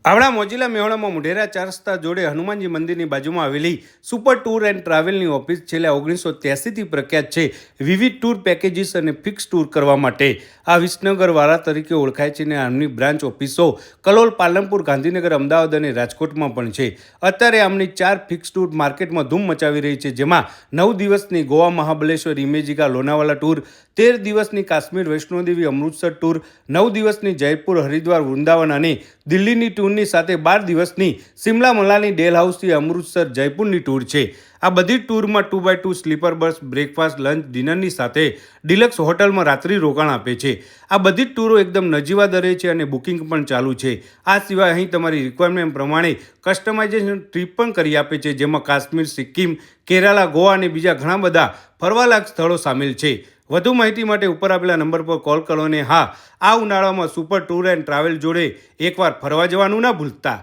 આવડા મોજીલા મેહોણામાં મોઢેરા 4 રસ્તા જોડે હનુમાનજી મંદિરની બાજુમાં આવેલી સુપર ટૂર એન્ડ ટ્રાવેલની ઓફિસ છેલ્લા 1983થી પ્રખ્યાત છે વિવિધ ટૂર પેકેજીસ અને ફિક્સ ટૂર કરવા માટે. આ વિસનગરવાળા તરીકે ઓળખાય છે અને આમની બ્રાન્ચ ઓફિસો કલોલ, પાલનપુર, ગાંધીનગર, અમદાવાદ અને રાજકોટમાં પણ છે. અત્યારે આમની 4 ફિક્સ ટૂર માર્કેટમાં ધૂમ મચાવી રહી છે, જેમાં 9 દિવસની ગોવા, મહાબલેશ્વર, ઇમેજિકા, લોનાવાલા ટૂર, 13 દિવસની કાશ્મીર, વૈષ્ણોદેવી, અમૃતસર ટૂર, 9 દિવસની જયપુર, હરિદ્વાર, વૃંદાવન અને દિલ્હીની ટૂરની સાથે 12 દિવસની સિમલા, મનાલી, ડેલ હાઉસથી અમૃતસર, જયપુરની ટૂર છે. આ બધી ટૂરમાં 2x2 sleeper bus, breakfast, lunch, ડિનરની સાથે ડિલક્સ હોટલમાં રાત્રિ રોકાણ આપે છે. આ બધી જ ટૂરો એકદમ નજીવા દરે છે અને બુકિંગ પણ ચાલુ છે. આ સિવાય અહીં તમારી રિક્વાયરમેન્ટ પ્રમાણે કસ્ટમાઇઝેશન ટ્રીપ પણ કરી આપે છે, જેમાં કાશ્મીર, સિક્કિમ, કેરાલા, ગોવા અને બીજા ઘણા બધા ફરવાલાયક સ્થળો સામેલ છે. વધુ માહિતી માટે ઉપર આપેલા નંબર પર કોલ કરો અને હા, આ ઉનાળામાં સુપર ટૂર એન્ડ ટ્રાવેલ જોડે એકવાર ફરવા જવાનું ના ભૂલતા.